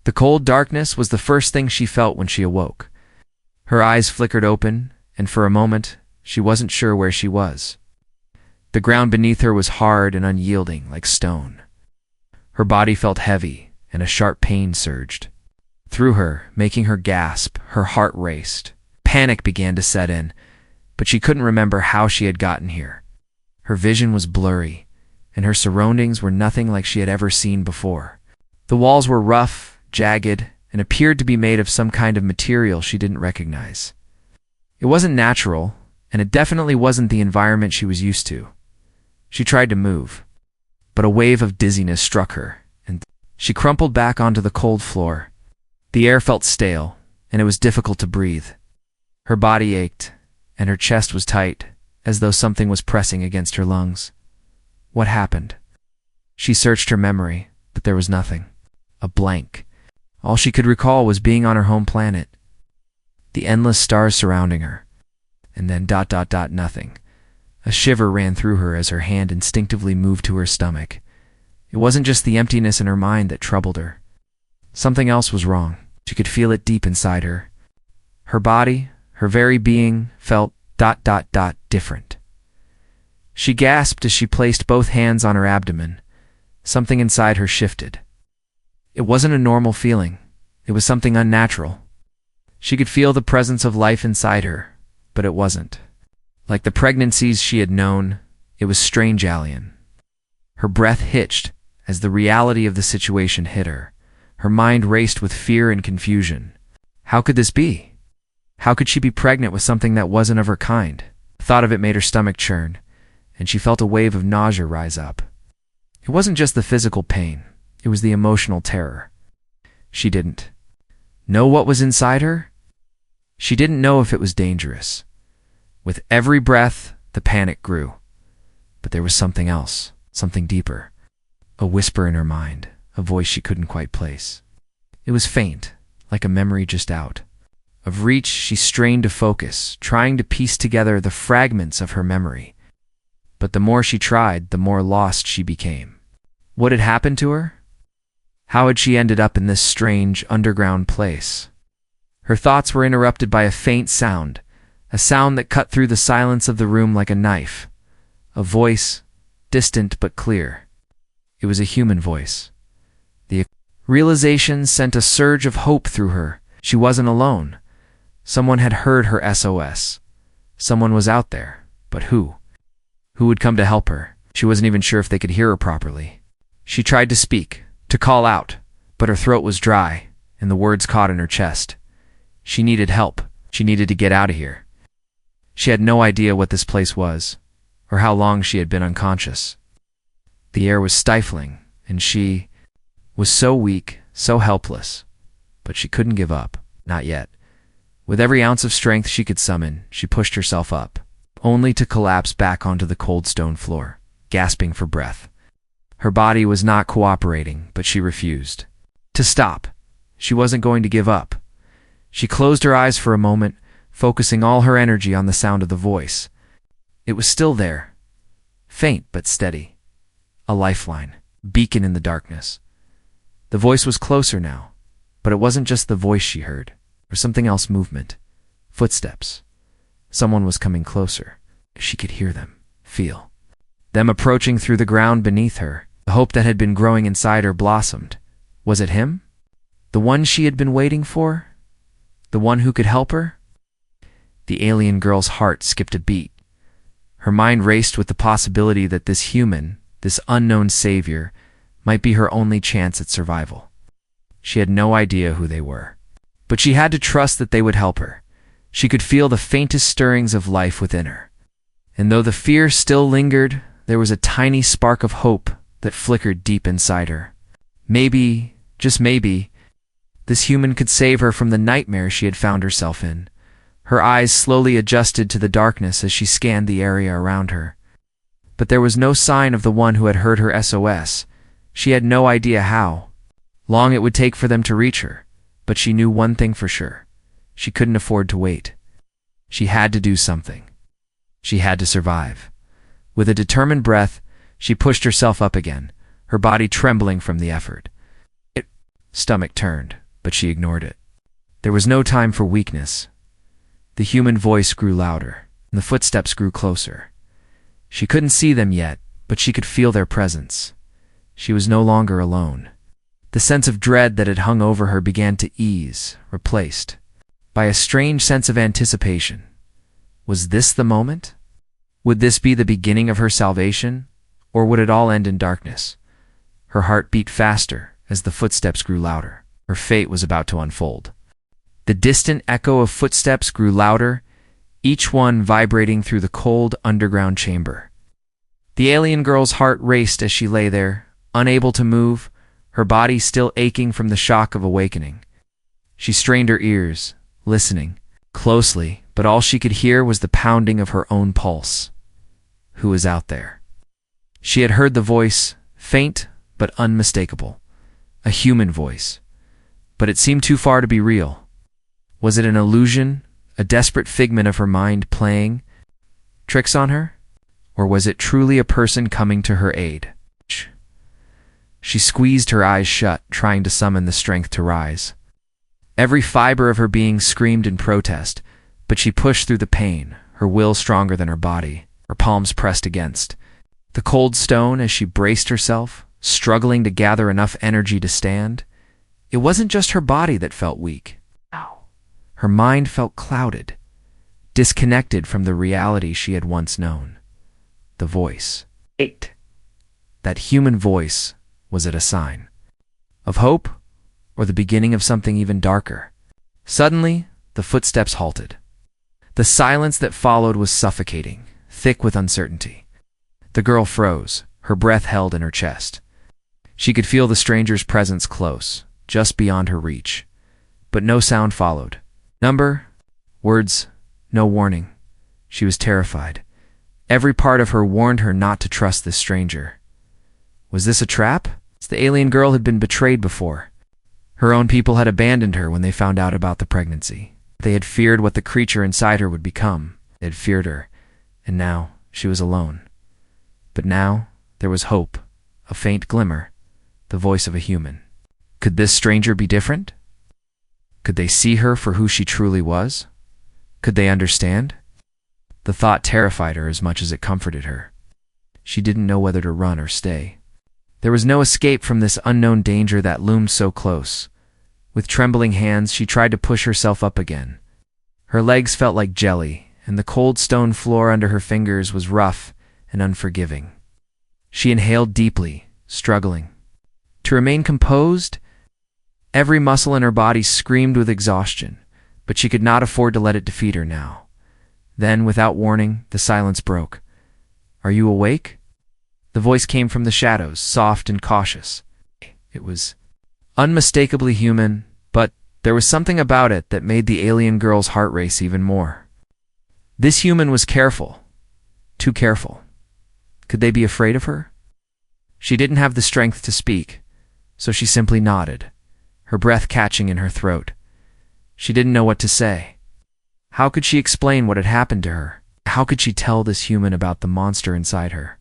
The cold darkness was the first thing she felt when she awoke. Her eyes flickered open, and for a moment, she wasn't sure where she was. The ground beneath her was hard and unyielding, like stone. Her body felt heavy, and a sharp pain surged through her, making her gasp. Her heart raced. Panic began to set in, but she couldn't remember how she had gotten here. Her vision was blurry, and her surroundings were nothing like she had ever seen before. The walls were rough, jagged, and appeared to be made of some kind of material she didn't recognize. It wasn't natural, and it definitely wasn't the environment she was used to. She tried to move, but a wave of dizziness struck her, and she crumpled back onto the cold floor. The air felt stale, and it was difficult to breathe. Her body ached, and her chest was tight, as though something was pressing against her lungs. What happened? She searched her memory, but there was nothing. A blank. All she could recall was being on her home planet. The endless stars surrounding her. And then ... nothing. A shiver ran through her as her hand instinctively moved to her stomach. It wasn't just the emptiness in her mind that troubled her. Something else was wrong. She could feel it deep inside her. Her body, her very being, felt ... different. She gasped as she placed both hands on her abdomen. Something inside her shifted. It wasn't a normal feeling. It was something unnatural. She could feel the presence of life inside her, but it wasn't. Like the pregnancies she had known, it was strange alien. Her breath hitched as the reality of the situation hit her. Her mind raced with fear and confusion. How could this be? How could she be pregnant with something that wasn't of her kind? The thought of it made her stomach churn, and she felt a wave of nausea rise up. It wasn't just the physical pain, it was the emotional terror. She didn't know what was inside her. She didn't know if it was dangerous. With every breath, the panic grew. But there was something else, something deeper. A whisper in her mind, a voice she couldn't quite place. It was faint, like a memory just out of reach. She strained to focus, trying to piece together the fragments of her memory. But the more she tried, the more lost she became. What had happened to her? How had she ended up in this strange, underground place? Her thoughts were interrupted by a faint sound, a sound that cut through the silence of the room like a knife. A voice, distant but clear. It was a human voice. The realization sent a surge of hope through her. She wasn't alone. Someone had heard her SOS. Someone was out there, but who? Who would come to help her? She wasn't even sure if they could hear her properly. She tried to speak, to call out, but her throat was dry, and the words caught in her chest. She needed help. She needed to get out of here. She had no idea what this place was, or how long she had been unconscious. The air was stifling, and she was so weak, so helpless. But she couldn't give up, not yet. With every ounce of strength she could summon, she pushed herself up, only to collapse back onto the cold stone floor, gasping for breath. Her body was not cooperating, but she refused to stop. She wasn't going to give up. She closed her eyes for a moment, focusing all her energy on the sound of the voice. It was still there, faint but steady. A lifeline, beacon in the darkness. The voice was closer now, but it wasn't just the voice she heard. There was something else: movement, footsteps. Someone was coming closer. She could hear them, feel them approaching through the ground beneath her. The hope that had been growing inside her blossomed. Was it him? The one she had been waiting for? The one who could help her? The alien girl's heart skipped a beat. Her mind raced with the possibility that this human, this unknown savior, might be her only chance at survival. She had no idea who they were, but she had to trust that they would help her. She could feel the faintest stirrings of life within her. And though the fear still lingered, there was a tiny spark of hope that flickered deep inside her. Maybe, just maybe, this human could save her from the nightmare she had found herself in. Her eyes slowly adjusted to the darkness as she scanned the area around her. But there was no sign of the one who had heard her SOS. She had no idea how long it would take for them to reach her, but she knew one thing for sure. She couldn't afford to wait. She had to do something. She had to survive. With a determined breath, she pushed herself up again, her body trembling from the effort. stomach turned, but she ignored it. There was no time for weakness. The human voice grew louder, and the footsteps grew closer. She couldn't see them yet, but she could feel their presence. She was no longer alone. The sense of dread that had hung over her began to ease, replaced by a strange sense of anticipation. Was this the moment? Would this be the beginning of her salvation, or would it all end in darkness? Her heart beat faster as the footsteps grew louder. Her fate was about to unfold. The distant echo of footsteps grew louder, each one vibrating through the cold underground chamber. The alien girl's heart raced as she lay there, unable to move, her body still aching from the shock of awakening. She strained her ears, listening closely, but all she could hear was the pounding of her own pulse. Who was out there? She had heard the voice, faint but unmistakable. A human voice. But it seemed too far to be real. Was it an illusion, a desperate figment of her mind playing tricks on her? Or was it truly a person coming to her aid? She squeezed her eyes shut, trying to summon the strength to rise. Every fiber of her being screamed in protest, but she pushed through the pain, her will stronger than her body, her palms pressed against the cold stone as she braced herself, struggling to gather enough energy to stand. It wasn't just her body that felt weak. Her mind felt clouded, disconnected from the reality she had once known. The voice. That human voice, was it a sign of hope, or the beginning of something even darker? Suddenly, the footsteps halted. The silence that followed was suffocating, thick with uncertainty. The girl froze, her breath held in her chest. She could feel the stranger's presence close, just beyond her reach. But no sound followed. Number, words, no warning. She was terrified. Every part of her warned her not to trust this stranger. Was this a trap? The alien girl had been betrayed before. Her own people had abandoned her when they found out about the pregnancy. They had feared what the creature inside her would become. They had feared her, and now she was alone. But now there was hope, a faint glimmer, the voice of a human. Could this stranger be different? Could they see her for who she truly was? Could they understand? The thought terrified her as much as it comforted her. She didn't know whether to run or stay. There was no escape from this unknown danger that loomed so close. With trembling hands, she tried to push herself up again. Her legs felt like jelly, and the cold stone floor under her fingers was rough and unforgiving. She inhaled deeply, struggling to remain composed. Every muscle in her body screamed with exhaustion, but she could not afford to let it defeat her now. Then, without warning, the silence broke. "Are you awake?" The voice came from the shadows, soft and cautious. It was unmistakably human, but there was something about it that made the alien girl's heart race even more. This human was careful. Too careful. Could they be afraid of her? She didn't have the strength to speak, so she simply nodded, her breath catching in her throat. She didn't know what to say. How could she explain what had happened to her? How could she tell this human about the monster inside her?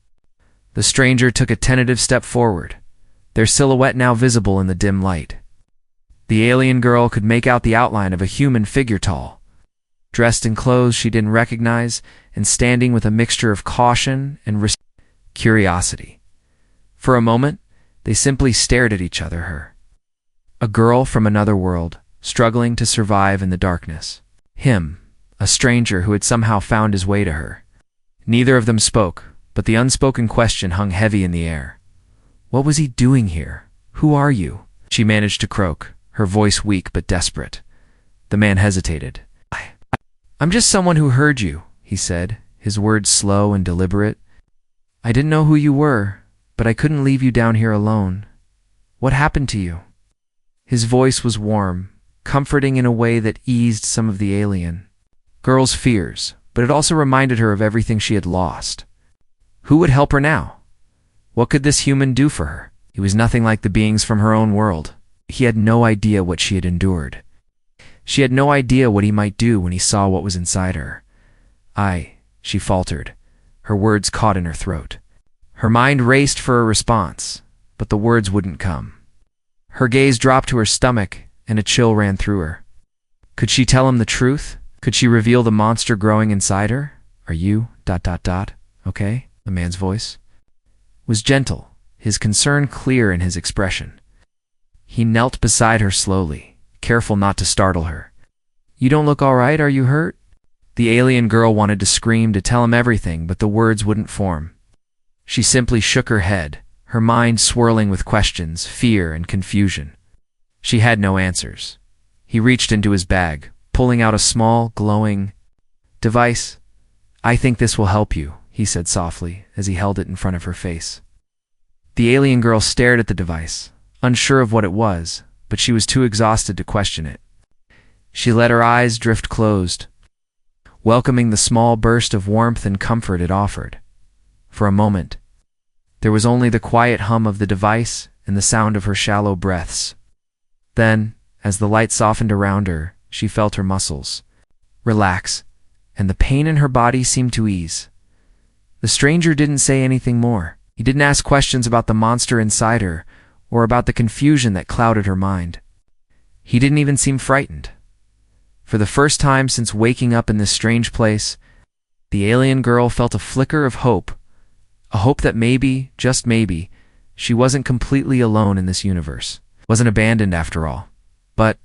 The stranger took a tentative step forward, their silhouette now visible in the dim light. The alien girl could make out the outline of a human figure, tall, dressed in clothes she didn't recognize, and standing with a mixture of caution and curiosity. For a moment, they simply stared at each other. Her, a girl from another world, struggling to survive in the darkness. Him, a stranger who had somehow found his way to her. Neither of them spoke, but the unspoken question hung heavy in the air. What was he doing here? Who are you? She managed to croak, her voice weak but desperate. The man hesitated. I'm just someone who heard you, he said, his words slow and deliberate. I didn't know who you were, but I couldn't leave you down here alone. What happened to you? His voice was warm, comforting in a way that eased some of the alien girl's fears, but it also reminded her of everything she had lost. Who would help her now? What could this human do for her? He was nothing like the beings from her own world. He had no idea what she had endured. She had no idea what he might do when he saw what was inside her. She faltered, her words caught in her throat. Her mind raced for a response, but the words wouldn't come. Her gaze dropped to her stomach, and a chill ran through her. Could she tell him the truth? Could she reveal the monster growing inside her? Are you... okay? The man's voice was gentle, his concern clear in his expression. He knelt beside her slowly, careful not to startle her. You don't look all right, are you hurt? The alien girl wanted to scream, to tell him everything, but the words wouldn't form. She simply shook her head, her mind swirling with questions, fear, and confusion. She had no answers. He reached into his bag, pulling out a small, glowing device. I think this will help you, he said softly, as he held it in front of her face. The alien girl stared at the device, unsure of what it was, but she was too exhausted to question it. She let her eyes drift closed, welcoming the small burst of warmth and comfort it offered. For a moment, there was only the quiet hum of the device and the sound of her shallow breaths. Then, as the light softened around her, she felt her muscles relax, and the pain in her body seemed to ease. The stranger didn't say anything more. He didn't ask questions about the monster inside her, or about the confusion that clouded her mind. He didn't even seem frightened. For the first time since waking up in this strange place, the alien girl felt a flicker of hope, a hope that maybe, just maybe, she wasn't completely alone in this universe, wasn't abandoned after all. But,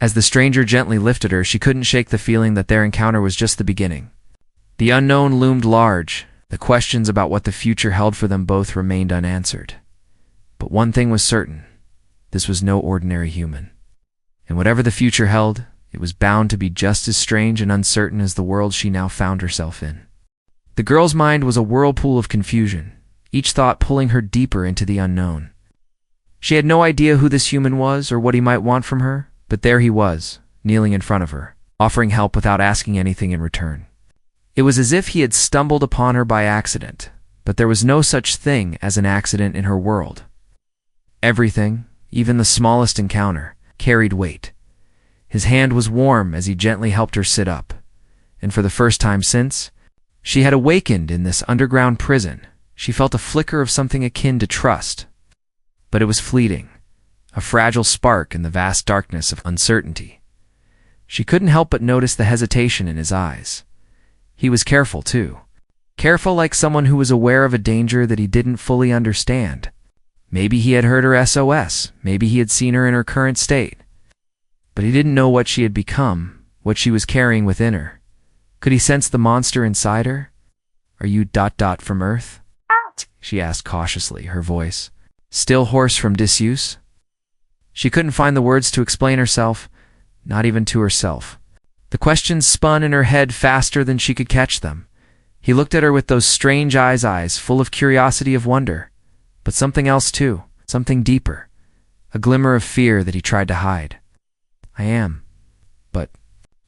as the stranger gently lifted her, she couldn't shake the feeling that their encounter was just the beginning. The unknown loomed large. The questions about what the future held for them both remained unanswered. But one thing was certain. This was no ordinary human. And whatever the future held, it was bound to be just as strange and uncertain as the world she now found herself in. The girl's mind was a whirlpool of confusion, each thought pulling her deeper into the unknown. She had no idea who this human was or what he might want from her, but there he was, kneeling in front of her, offering help without asking anything in return. It was as if he had stumbled upon her by accident, but there was no such thing as an accident in her world. Everything, even the smallest encounter, carried weight. His hand was warm as he gently helped her sit up, and for the first time since she had awakened in this underground prison, she felt a flicker of something akin to trust. But it was fleeting, a fragile spark in the vast darkness of uncertainty. She couldn't help but notice the hesitation in his eyes. He was careful, too. Careful like someone who was aware of a danger that he didn't fully understand. Maybe he had heard her SOS. Maybe he had seen her in her current state. But he didn't know what she had become, what she was carrying within her. Could he sense the monster inside her? Are you ... from Earth? She asked cautiously, her voice still hoarse from disuse. She couldn't find the words to explain herself, not even to herself. The questions spun in her head faster than she could catch them. He looked at her with those strange eyes full of curiosity, of wonder, but something else too, something deeper, a glimmer of fear that he tried to hide. I am. But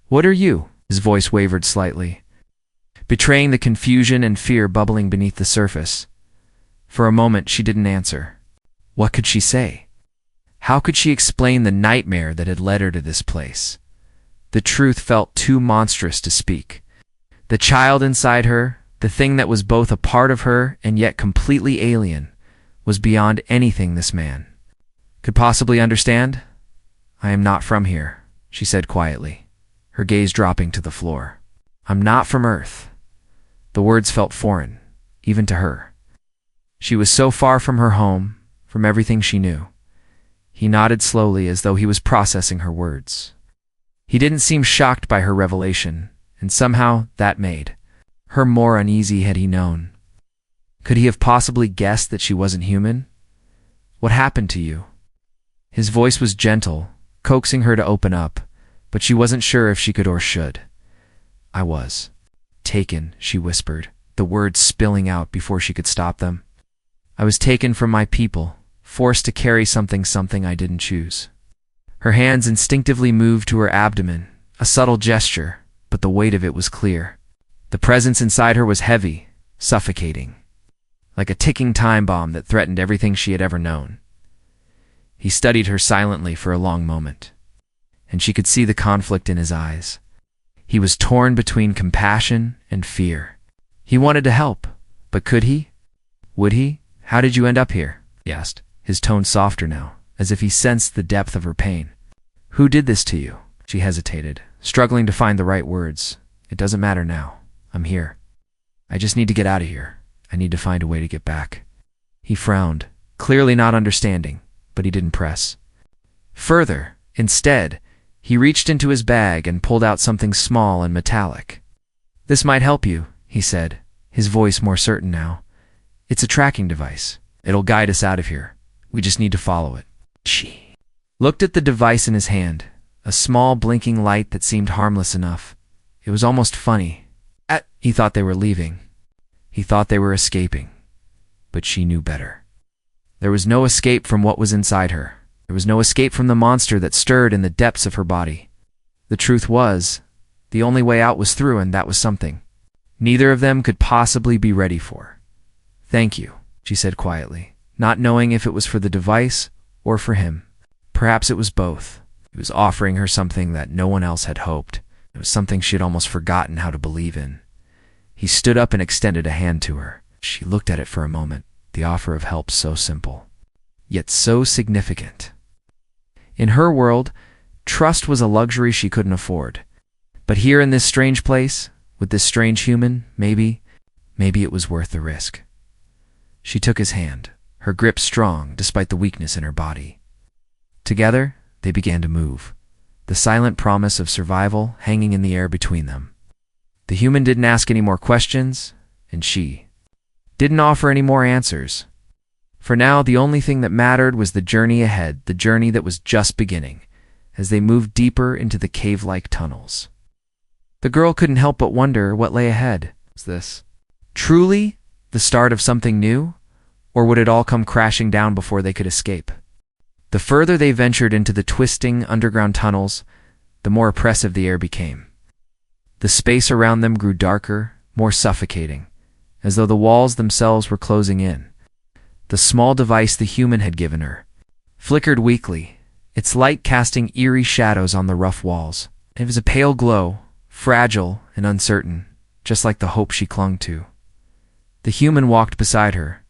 what are you? His voice wavered slightly, betraying the confusion and fear bubbling beneath the surface. For a moment she didn't answer. What could she say? How could she explain the nightmare that had led her to this place? The truth felt too monstrous to speak. The child inside her, the thing that was both a part of her and yet completely alien, was beyond anything this man could possibly understand. I am not from here, she said quietly, her gaze dropping to the floor. I'm not from Earth. The words felt foreign, even to her. She was so far from her home, from everything she knew. He nodded slowly as though he was processing her words. He didn't seem shocked by her revelation, and somehow that made her more uneasy had he known. Could he have possibly guessed that she wasn't human? What happened to you? His voice was gentle, coaxing her to open up, but she wasn't sure if she could or should. I was taken, she whispered, the words spilling out before she could stop them. I was taken from my people, forced to carry something I didn't choose. Her hands instinctively moved to her abdomen, a subtle gesture, but the weight of it was clear. The presence inside her was heavy, suffocating, like a ticking time bomb that threatened everything she had ever known. He studied her silently for a long moment, and she could see the conflict in his eyes. He was torn between compassion and fear. He wanted to help, but could he? Would he? How did you end up here? He asked, his tone softer now, as if he sensed the depth of her pain. "Who did this to you?" She hesitated, struggling to find the right words. "It doesn't matter now. I'm here. I just need to get out of here. I need to find a way to get back." He frowned, clearly not understanding, but he didn't press further. Instead, he reached into his bag and pulled out something small and metallic. "This might help you," he said, his voice more certain now. "It's a tracking device. It'll guide us out of here. We just need to follow it." She looked at the device in his hand, a small blinking light that seemed harmless enough. It was almost funny. He thought they were leaving. He thought they were escaping. But she knew better. There was no escape from what was inside her. There was no escape from the monster that stirred in the depths of her body. The truth was, the only way out was through, and that was something neither of them could possibly be ready for. "Thank you," she said quietly, not knowing if it was for the device or for him. Perhaps it was both. He was offering her something that no one else had hoped. It was something she had almost forgotten how to believe in. He stood up and extended a hand to her. She looked at it for a moment, the offer of help so simple, yet so significant. In her world, trust was a luxury she couldn't afford. But here in this strange place, with this strange human, maybe it was worth the risk. She took his hand, her grip strong despite the weakness in her body. Together, they began to move, the silent promise of survival hanging in the air between them. The human didn't ask any more questions, and she didn't offer any more answers. For now, the only thing that mattered was the journey ahead, the journey that was just beginning, as they moved deeper into the cave-like tunnels. The girl couldn't help but wonder what lay ahead. Was this truly the start of something new, or would it all come crashing down before they could escape? The further they ventured into the twisting underground tunnels, the more oppressive the air became. The space around them grew darker, more suffocating, as though the walls themselves were closing in. The small device the human had given her flickered weakly, its light casting eerie shadows on the rough walls. It was a pale glow, fragile and uncertain, just like the hope she clung to. The human walked beside her,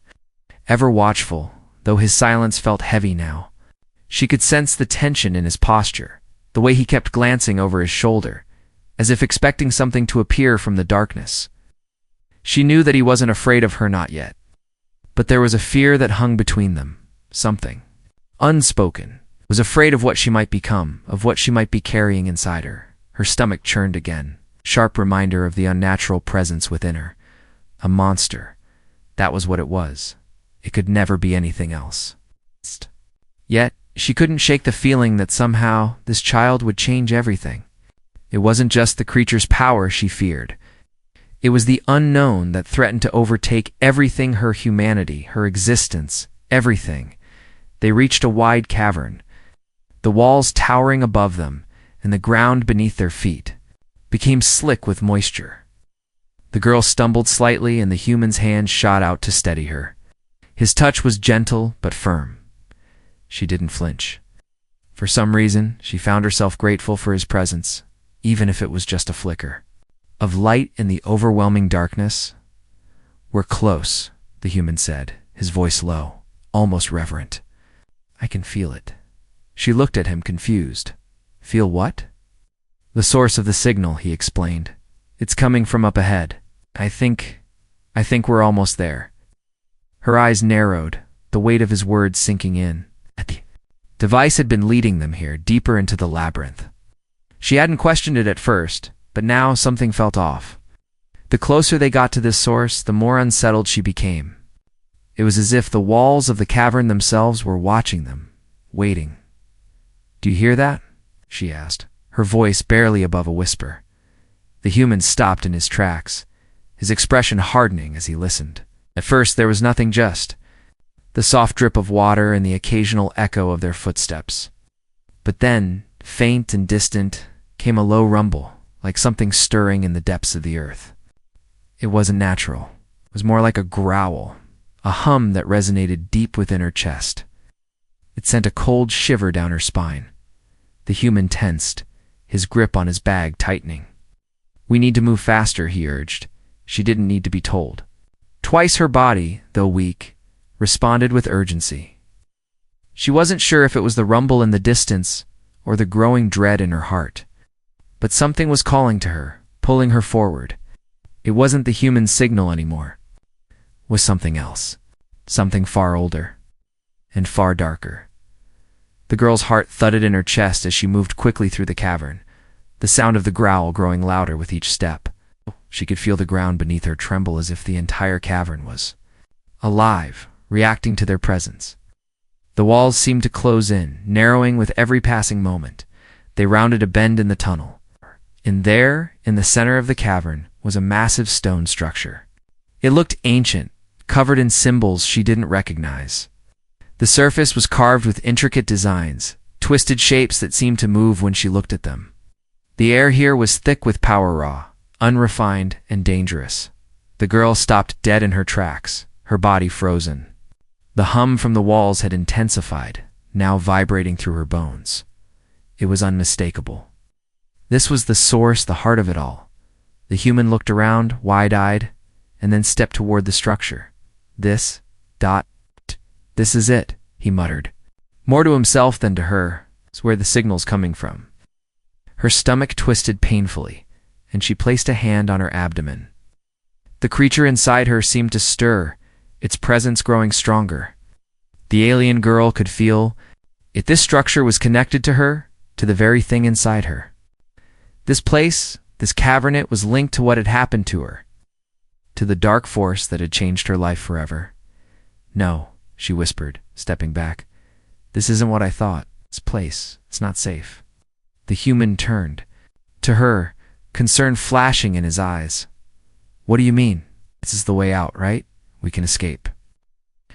ever watchful, though his silence felt heavy now. She could sense the tension in his posture, the way he kept glancing over his shoulder, as if expecting something to appear from the darkness. She knew that he wasn't afraid of her, not yet. But there was a fear that hung between them, something unspoken. Was afraid of what she might become, of what she might be carrying inside her. Her stomach churned again, sharp reminder of the unnatural presence within her. A monster. That was what it was. It could never be anything else. Yet, she couldn't shake the feeling that somehow this child would change everything. It wasn't just the creature's power she feared. It was the unknown that threatened to overtake everything, her humanity, her existence, everything. They reached a wide cavern, the walls towering above them, and the ground beneath their feet became slick with moisture. The girl stumbled slightly, and the human's hand shot out to steady her. His touch was gentle but firm. She didn't flinch. For some reason, she found herself grateful for his presence, even if it was just a flicker of light in the overwhelming darkness. "We're close," the human said, his voice low, almost reverent. "I can feel it." She looked at him, confused. "Feel what?" "The source of the signal," he explained. "It's coming from up ahead. I think we're almost there." Her eyes narrowed, the weight of his words sinking in. The device had been leading them here, deeper into the labyrinth. She hadn't questioned it at first, but now something felt off. The closer they got to this source, the more unsettled she became. It was as if the walls of the cavern themselves were watching them, waiting. "Do you hear that?" she asked, her voice barely above a whisper. The human stopped in his tracks, his expression hardening as he listened. At first there was nothing, just the soft drip of water and the occasional echo of their footsteps. But then, faint and distant, came a low rumble, like something stirring in the depths of the earth. It wasn't natural. It was more like a growl, a hum that resonated deep within her chest. It sent a cold shiver down her spine. The human tensed, his grip on his bag tightening. "We need to move faster," he urged. She didn't need to be told. Twice her body, though weak, responded with urgency. She wasn't sure if it was the rumble in the distance or the growing dread in her heart. But something was calling to her, pulling her forward. It wasn't the human signal anymore. It was something else. Something far older and far darker. The girl's heart thudded in her chest as she moved quickly through the cavern, the sound of the growl growing louder with each step. She could feel the ground beneath her tremble as if the entire cavern was alive, reacting to their presence. The walls seemed to close in, narrowing with every passing moment. They rounded a bend in the tunnel. In the center of the cavern, was a massive stone structure. It looked ancient, covered in symbols she didn't recognize. The surface was carved with intricate designs, twisted shapes that seemed to move when she looked at them. The air here was thick with power, raw, unrefined, and dangerous. The girl stopped dead in her tracks, her body frozen. The hum from the walls had intensified, now vibrating through her bones. It was unmistakable. This was the source, the heart of it all. The human looked around, wide-eyed, and then stepped toward the structure. This is it, he muttered. More to himself than to her. It's where the signal's coming from. Her stomach twisted painfully, and she placed a hand on her abdomen. The creature inside her seemed to stir, its presence growing stronger. The alien girl could feel if this structure was connected to her, to the very thing inside her. This place, this cavernate, was linked to what had happened to her, to the dark force that had changed her life forever. No, she whispered, stepping back. This isn't what I thought. This place, it's not safe. The human turned. To her, concern flashing in his eyes. What do you mean? This is the way out, right? We can escape.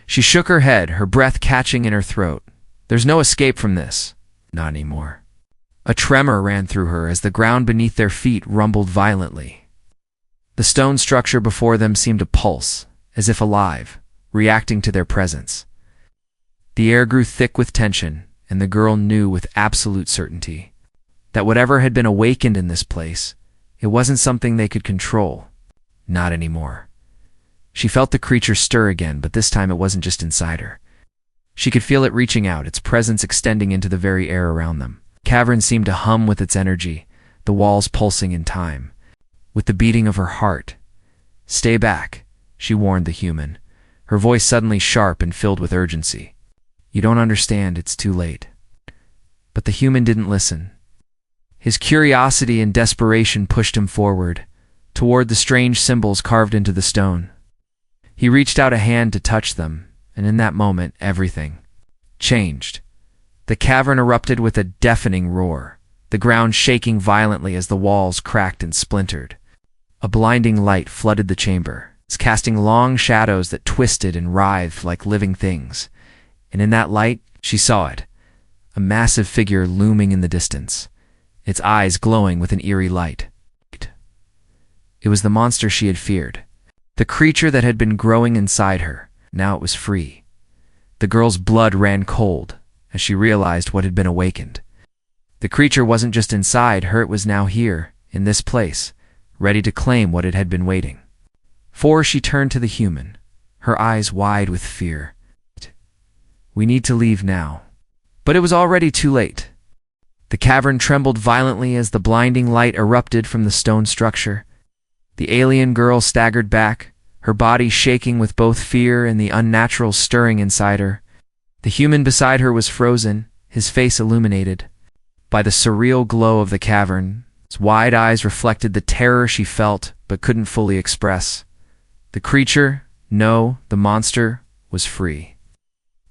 She shook her head, her breath catching in her throat. There's no escape from this. Not anymore. A tremor ran through her as the ground beneath their feet rumbled violently. The stone structure before them seemed to pulse, as if alive, reacting to their presence. The air grew thick with tension, and the girl knew with absolute certainty that whatever had been awakened in this place, it wasn't something they could control. Not anymore. She felt the creature stir again, but this time it wasn't just inside her. She could feel it reaching out, its presence extending into the very air around them. The cavern seemed to hum with its energy, the walls pulsing in time, with the beating of her heart. Stay back, she warned the human, her voice suddenly sharp and filled with urgency. You don't understand, it's too late. But the human didn't listen. His curiosity and desperation pushed him forward, toward the strange symbols carved into the stone. He reached out a hand to touch them, and in that moment, everything changed. The cavern erupted with a deafening roar, the ground shaking violently as the walls cracked and splintered. A blinding light flooded the chamber, casting long shadows that twisted and writhed like living things. And in that light, she saw it, a massive figure looming in the distance, its eyes glowing with an eerie light. It was the monster she had feared, the creature that had been growing inside her. Now it was free. The girl's blood ran cold as she realized what had been awakened. The creature wasn't just inside her, it was now here, in this place, ready to claim what it had been waiting for. She turned to the human, her eyes wide with fear. We need to leave now. But it was already too late. The cavern trembled violently as the blinding light erupted from the stone structure. The alien girl staggered back, her body shaking with both fear and the unnatural stirring inside her. The human beside her was frozen, his face illuminated by the surreal glow of the cavern. His wide eyes reflected the terror she felt but couldn't fully express. The creature, no, the monster, was free.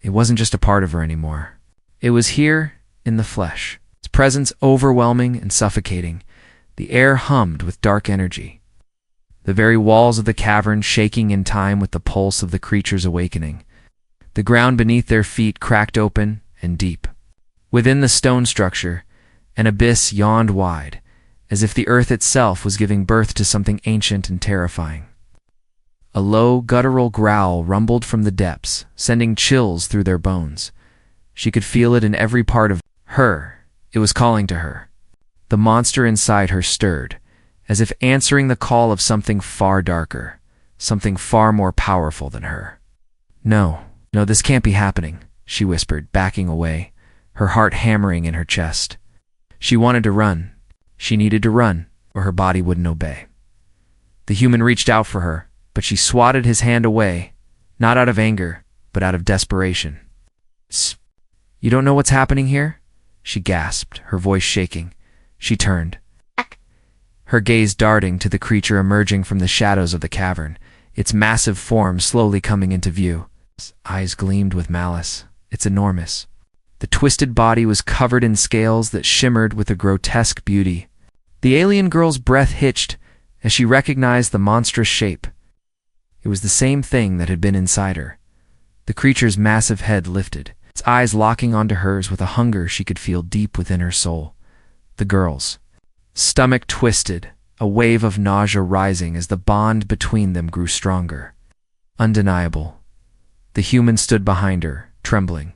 It wasn't just a part of her anymore. It was here, in the flesh, its presence overwhelming and suffocating. The air hummed with dark energy, the very walls of the cavern shaking in time with the pulse of the creature's awakening. The ground beneath their feet cracked open and deep. Within the stone structure, an abyss yawned wide, as if the earth itself was giving birth to something ancient and terrifying. A low, guttural growl rumbled from the depths, sending chills through their bones. She could feel it in every part of her. It was calling to her. The monster inside her stirred, as if answering the call of something far darker, something far more powerful than her. No, this can't be happening, she whispered, backing away, her heart hammering in her chest. She wanted to run. She needed to run, or her body wouldn't obey. The human reached out for her, but she swatted his hand away, not out of anger, but out of desperation. "You don't know what's happening here?" she gasped, her voice shaking. She turned, her gaze darting to the creature emerging from the shadows of the cavern, its massive form slowly coming into view. Its eyes gleamed with malice. It's enormous. The twisted body was covered in scales that shimmered with a grotesque beauty. The alien girl's breath hitched as she recognized the monstrous shape. It was the same thing that had been inside her. The creature's massive head lifted, its eyes locking onto hers with a hunger she could feel deep within her soul. The girl's stomach twisted, a wave of nausea rising as the bond between them grew stronger. Undeniable. The human stood behind her, trembling.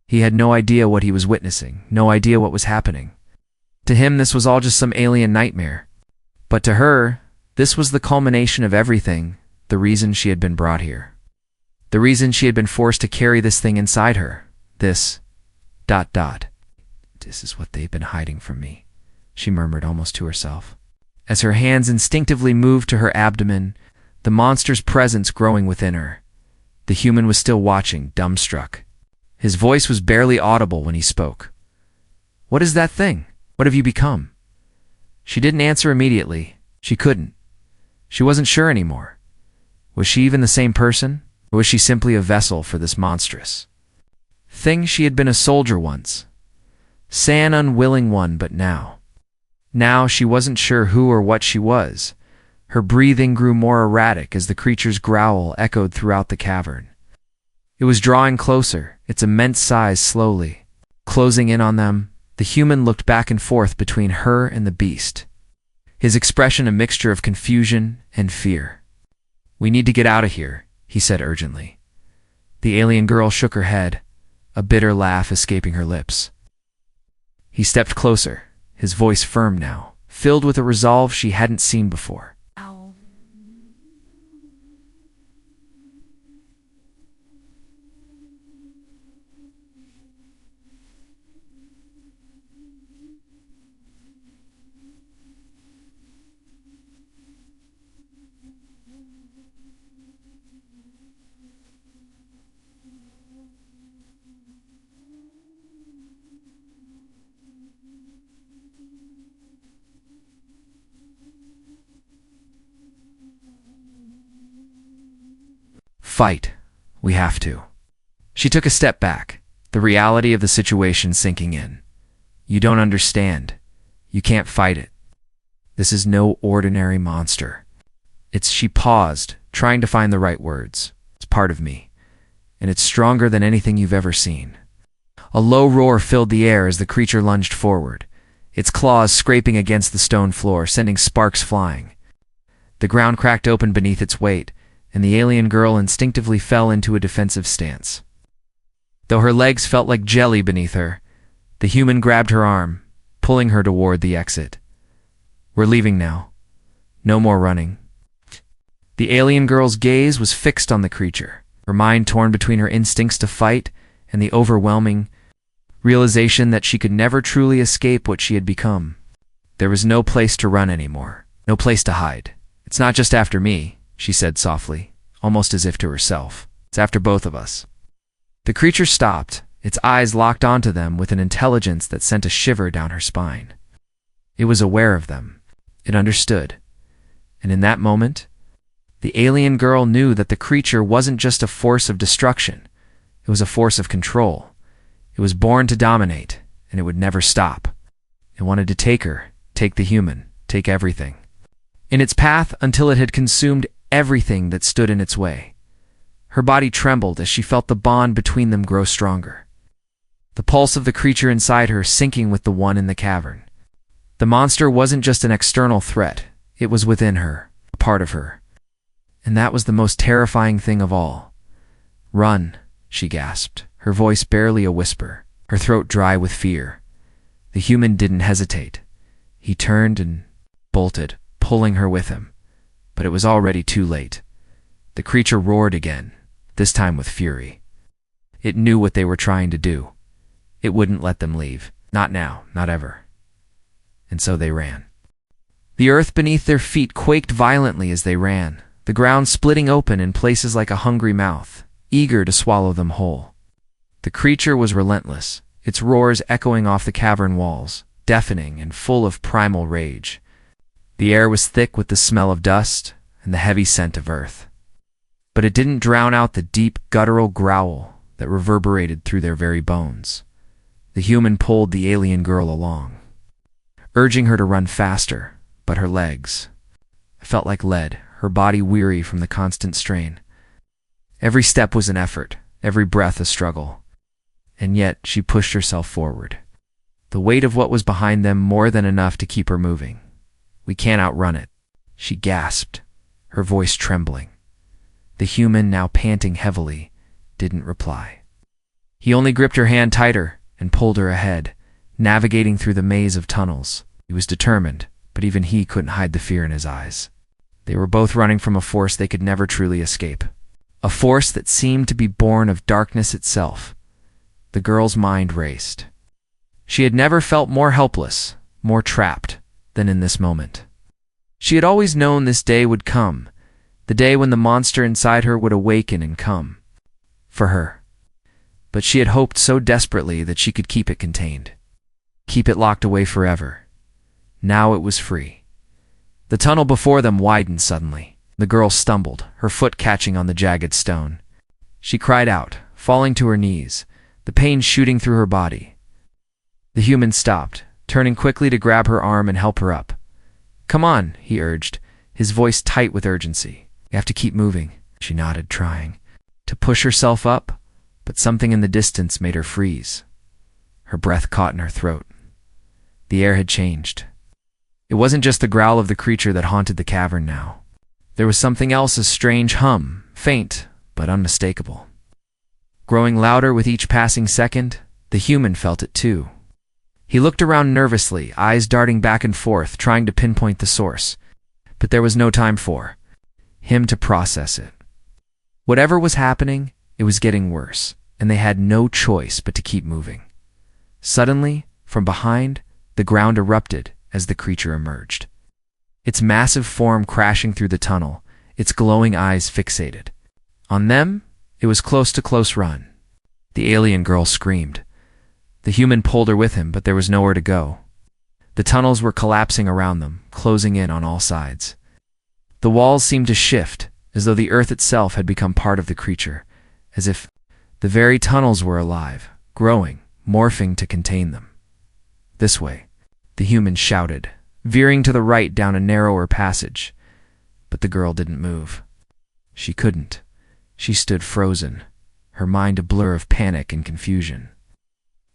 He had no idea what he was witnessing, no idea what was happening. To him, this was all just some alien nightmare. But to her, this was the culmination of everything, the reason she had been brought here. The reason she had been forced to carry this thing inside her. This... ... This is what they've been hiding from me, she murmured almost to herself. As her hands instinctively moved to her abdomen, the monster's presence growing within her. The human was still watching, dumbstruck. His voice was barely audible when he spoke. "What is that thing? What have you become?" She didn't answer immediately. She couldn't. She wasn't sure anymore. Was she even the same person? Or was she simply a vessel for this monstrous thing? She had been a soldier once. An unwilling one, but now she wasn't sure who or what she was. Her breathing grew more erratic as the creature's growl echoed throughout the cavern. It was drawing closer, its immense size slowly closing in on them. The human looked back and forth between her and the beast, his expression a mixture of confusion and fear. "We need to get out of here," he said urgently. The alien girl shook her head, a bitter laugh escaping her lips. He stepped closer, his voice firm now, filled with a resolve she hadn't seen before. "Fight. We have to." She took a step back, the reality of the situation sinking in. "You don't understand. You can't fight it. This is no ordinary monster. She paused, trying to find the right words. "It's part of me, and it's stronger than anything you've ever seen." A low roar filled the air as the creature lunged forward, its claws scraping against the stone floor, sending sparks flying. The ground cracked open beneath its weight, and the alien girl instinctively fell into a defensive stance. Though her legs felt like jelly beneath her, the human grabbed her arm, pulling her toward the exit. "We're leaving now. No more running." The alien girl's gaze was fixed on the creature, her mind torn between her instincts to fight and the overwhelming realization that she could never truly escape what she had become. There was no place to run anymore, no place to hide. "It's not just after me," she said softly, almost as if to herself. "It's after both of us." The creature stopped, its eyes locked onto them with an intelligence that sent a shiver down her spine. It was aware of them. It understood. And in that moment, the alien girl knew that the creature wasn't just a force of destruction. It was a force of control. It was born to dominate, and it would never stop. It wanted to take her, take the human, take everything in its path until it had consumed everything that stood in its way. Her body trembled as she felt the bond between them grow stronger. The pulse of the creature inside her syncing with the one in the cavern. The monster wasn't just an external threat, it was within her, a part of her. And that was the most terrifying thing of all. "Run," she gasped, her voice barely a whisper, her throat dry with fear. The human didn't hesitate. He turned and bolted, pulling her with him. But it was already too late. The creature roared again, this time with fury. It knew what they were trying to do. It wouldn't let them leave. Not now, not ever. And so they ran. The earth beneath their feet quaked violently as they ran, the ground splitting open in places like a hungry mouth, eager to swallow them whole. The creature was relentless, its roars echoing off the cavern walls, deafening and full of primal rage. The air was thick with the smell of dust and the heavy scent of earth. But it didn't drown out the deep, guttural growl that reverberated through their very bones. The human pulled the alien girl along, urging her to run faster, but her legs felt like lead, her body weary from the constant strain. Every step was an effort, every breath a struggle. And yet she pushed herself forward. The weight of what was behind them more than enough to keep her moving. "We can't outrun it," she gasped, her voice trembling. The human, now panting heavily, didn't reply. He only gripped her hand tighter and pulled her ahead, navigating through the maze of tunnels. He was determined, but even he couldn't hide the fear in his eyes. They were both running from a force they could never truly escape. A force that seemed to be born of darkness itself. The girl's mind raced. She had never felt more helpless, more trapped, than in this moment. She had always known this day would come, the day when the monster inside her would awaken and come. For her. But she had hoped so desperately that she could keep it contained. Keep it locked away forever. Now it was free. The tunnel before them widened suddenly. The girl stumbled, her foot catching on the jagged stone. She cried out, falling to her knees, the pain shooting through her body. The human stopped, turning quickly to grab her arm and help her up. "Come on," he urged, his voice tight with urgency. "You have to keep moving." She nodded, trying to push herself up, but something in the distance made her freeze. Her breath caught in her throat. The air had changed. It wasn't just the growl of the creature that haunted the cavern now. There was something else, a strange hum, faint but unmistakable. Growing louder with each passing second, the human felt it too. He looked around nervously, eyes darting back and forth, trying to pinpoint the source. But there was no time for him to process it. Whatever was happening, it was getting worse, and they had no choice but to keep moving. Suddenly, from behind, the ground erupted as the creature emerged. Its massive form crashing through the tunnel, its glowing eyes fixated. On them, it was close to close run. The alien girl screamed. The human pulled her with him, but there was nowhere to go. The tunnels were collapsing around them, closing in on all sides. The walls seemed to shift, as though the earth itself had become part of the creature, as if the very tunnels were alive, growing, morphing to contain them. "This way," the human shouted, veering to the right down a narrower passage. But the girl didn't move. She couldn't. She stood frozen, her mind a blur of panic and confusion.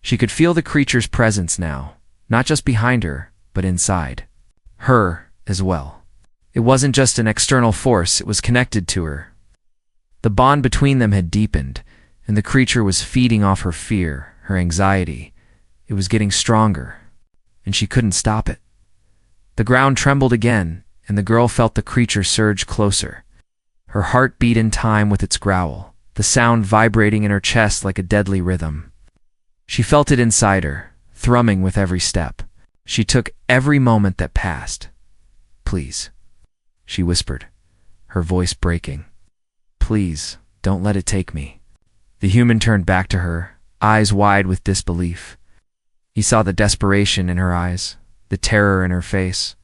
She could feel the creature's presence now, not just behind her, but inside. Her as well. It wasn't just an external force, it was connected to her. The bond between them had deepened, and the creature was feeding off her fear, her anxiety. It was getting stronger, and she couldn't stop it. The ground trembled again, and the girl felt the creature surge closer. Her heart beat in time with its growl, the sound vibrating in her chest like a deadly rhythm. She felt it inside her, thrumming with every step. She took every moment that passed. "Please," she whispered, her voice breaking. "Please, don't let it take me." The human turned back to her, eyes wide with disbelief. He saw the desperation in her eyes, the terror in her face.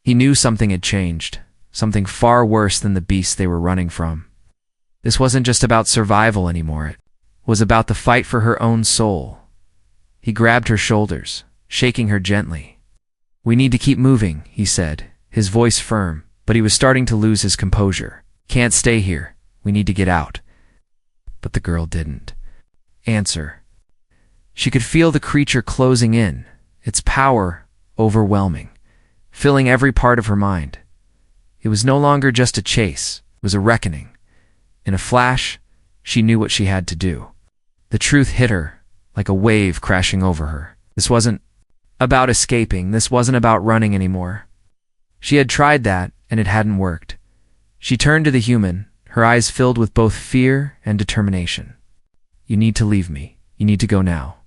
He knew something had changed, something far worse than the beast they were running from. This wasn't just about survival anymore, it was about the fight for her own soul. He grabbed her shoulders, shaking her gently. "We need to keep moving," he said, his voice firm, but he was starting to lose his composure. "Can't stay here. We need to get out." But the girl didn't answer. She could feel the creature closing in, its power overwhelming, filling every part of her mind. It was no longer just a chase, it was a reckoning. In a flash, she knew what she had to do. The truth hit her, like a wave crashing over her. This wasn't about escaping, this wasn't about running anymore. She had tried that, and it hadn't worked. She turned to the human, her eyes filled with both fear and determination. You need to leave me. You need to go now."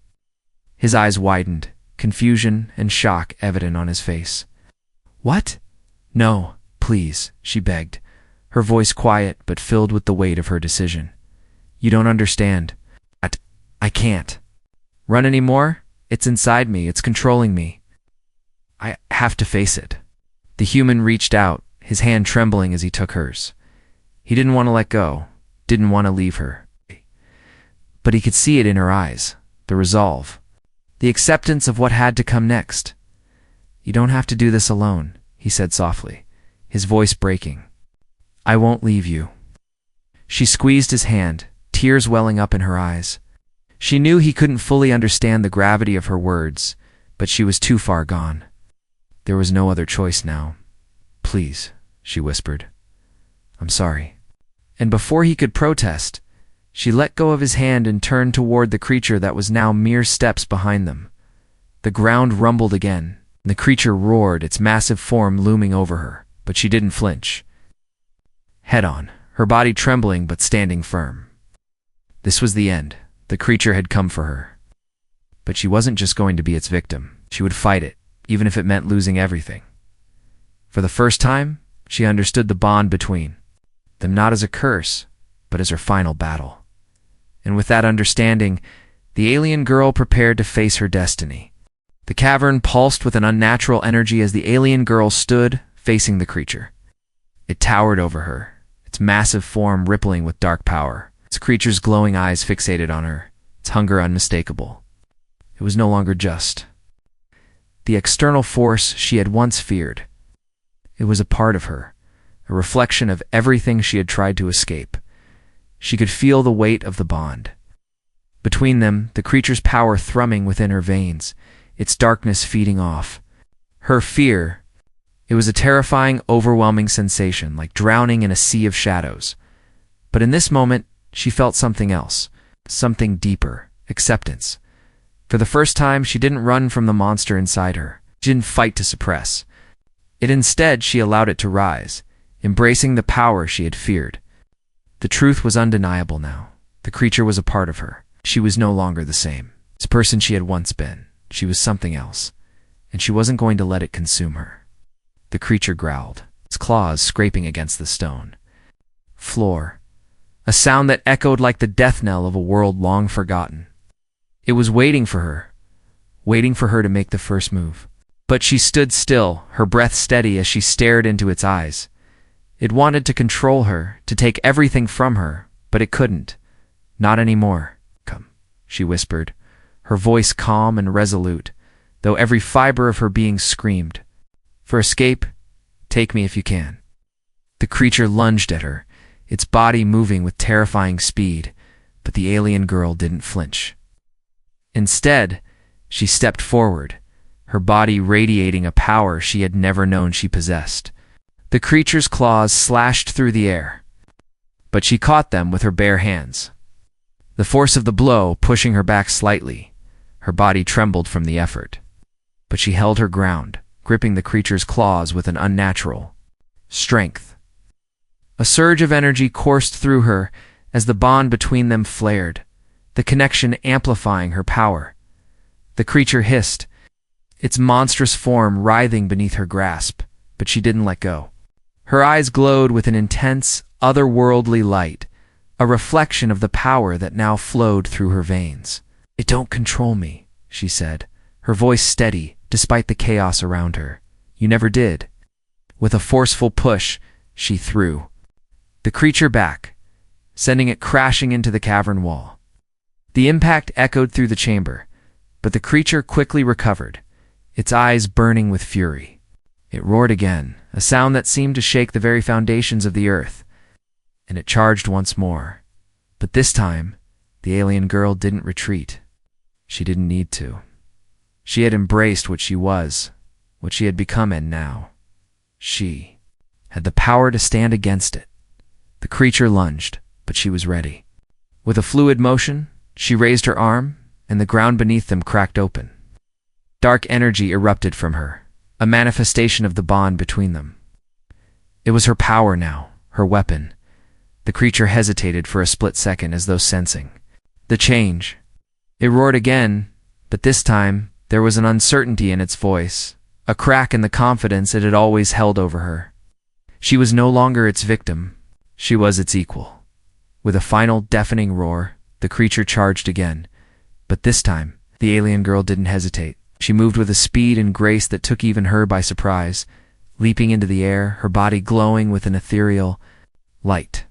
His eyes widened, confusion and shock evident on his face. "What?" "No, please," she begged, her voice quiet but filled with the weight of her decision. "You don't understand. I can't run anymore. It's inside me. It's controlling me. I have to face it." The human reached out, his hand trembling as he took hers. He didn't want to let go, didn't want to leave her. But he could see it in her eyes, the resolve, the acceptance of what had to come next. "You don't have to do this alone," he said softly, his voice breaking. "I won't leave you." She squeezed his hand, tears welling up in her eyes. She knew he couldn't fully understand the gravity of her words, but she was too far gone. There was no other choice now. "Please," she whispered. "I'm sorry." And before he could protest, she let go of his hand and turned toward the creature that was now mere steps behind them. The ground rumbled again, and the creature roared, its massive form looming over her, but she didn't flinch. Head on, her body trembling but standing firm. This was the end. The creature had come for her. But she wasn't just going to be its victim. She would fight it, even if it meant losing everything. For the first time, she understood the bond between them, not as a curse, but as her final battle. And with that understanding, the alien girl prepared to face her destiny. The cavern pulsed with an unnatural energy as the alien girl stood, facing the creature. It towered over her, its massive form rippling with dark power. Its creature's glowing eyes fixated on her, its hunger unmistakable. It was no longer just the external force she had once feared. It was a part of her, a reflection of everything she had tried to escape. She could feel the weight of the bond. Between them, the creature's power thrumming within her veins, its darkness feeding off. Her fear, it was a terrifying, overwhelming sensation, like drowning in a sea of shadows. But in this moment, she felt something else, something deeper, acceptance. For the first time, she didn't run from the monster inside her. She didn't fight to suppress. Instead, she allowed it to rise, embracing the power she had feared. The truth was undeniable now. The creature was a part of her. She was no longer the same. This person she had once been. She was something else, and she wasn't going to let it consume her. The creature growled, its claws scraping against the stone floor. A sound that echoed like the death knell of a world long forgotten. It was waiting for her to make the first move. But she stood still, her breath steady as she stared into its eyes. It wanted to control her, to take everything from her, but it couldn't. Not anymore. "Come," she whispered, her voice calm and resolute, though every fiber of her being screamed. "For escape, take me if you can." The creature lunged at her, its body moving with terrifying speed, but the alien girl didn't flinch. Instead, she stepped forward, her body radiating a power she had never known she possessed. The creature's claws slashed through the air, but she caught them with her bare hands. The force of the blow pushing her back slightly, her body trembled from the effort. But she held her ground, gripping the creature's claws with an unnatural strength. A surge of energy coursed through her as the bond between them flared, the connection amplifying her power. The creature hissed, its monstrous form writhing beneath her grasp, but she didn't let go. Her eyes glowed with an intense, otherworldly light, a reflection of the power that now flowed through her veins. "It don't control me," she said, her voice steady despite the chaos around her. "You never did." With a forceful push, she threw the creature back, sending it crashing into the cavern wall. The impact echoed through the chamber, but the creature quickly recovered, its eyes burning with fury. It roared again, a sound that seemed to shake the very foundations of the earth, and it charged once more. But this time, the alien girl didn't retreat. She didn't need to. She had embraced what she was, what she had become, and now she had the power to stand against it. The creature lunged, but she was ready. With a fluid motion, she raised her arm, and the ground beneath them cracked open. Dark energy erupted from her, a manifestation of the bond between them. It was her power now, her weapon. The creature hesitated for a split second as though sensing The change. It roared again, but this time there was an uncertainty in its voice, a crack in the confidence it had always held over her. She was no longer its victim. She was its equal. With a final deafening roar, the creature charged again. But this time, the alien girl didn't hesitate. She moved with a speed and grace that took even her by surprise, leaping into the air, her body glowing with an ethereal light.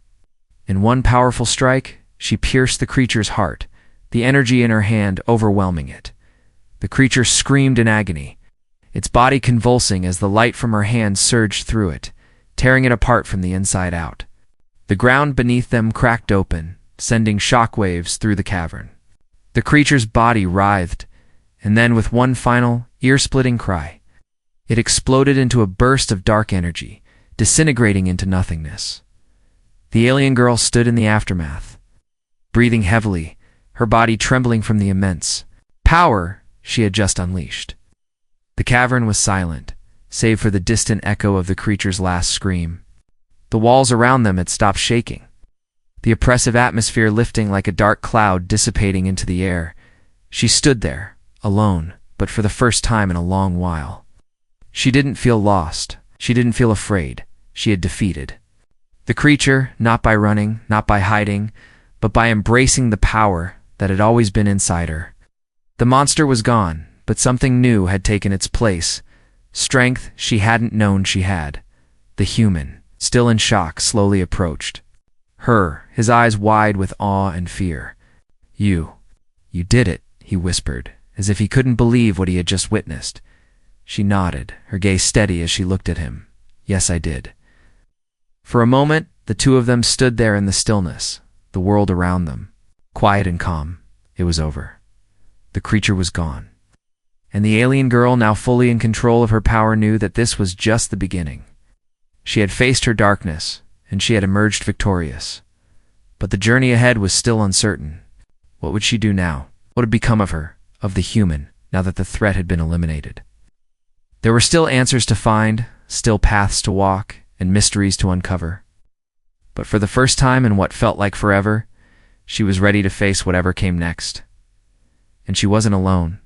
In one powerful strike, she pierced the creature's heart, the energy in her hand overwhelming it. The creature screamed in agony, its body convulsing as the light from her hand surged through it, tearing it apart from the inside out. The ground beneath them cracked open, sending shockwaves through the cavern. The creature's body writhed, and then with one final, ear-splitting cry, it exploded into a burst of dark energy, disintegrating into nothingness. The alien girl stood in the aftermath, breathing heavily, her body trembling from the immense power she had just unleashed. The cavern was silent, save for the distant echo of the creature's last scream. The walls around them had stopped shaking, the oppressive atmosphere lifting like a dark cloud dissipating into the air. She stood there, alone, but for the first time in a long while. She didn't feel lost. She didn't feel afraid. She had defeated the creature, not by running, not by hiding, but by embracing the power that had always been inside her. The monster was gone, but something new had taken its place. Strength she hadn't known she had. The human, still in shock, slowly approached her, his eyes wide with awe and fear. You did it," he whispered, as if he couldn't believe what he had just witnessed. She nodded, her gaze steady as she looked at him. "Yes, I did." For a moment, the two of them stood there in the stillness, the world around them, quiet and calm. It was over. The creature was gone. And the alien girl, now fully in control of her power, knew that this was just the beginning. She had faced her darkness, and she had emerged victorious. But the journey ahead was still uncertain. What would she do now? What had become of her, of the human, now that the threat had been eliminated? There were still answers to find, still paths to walk, and mysteries to uncover. But for the first time in what felt like forever, she was ready to face whatever came next. And she wasn't alone.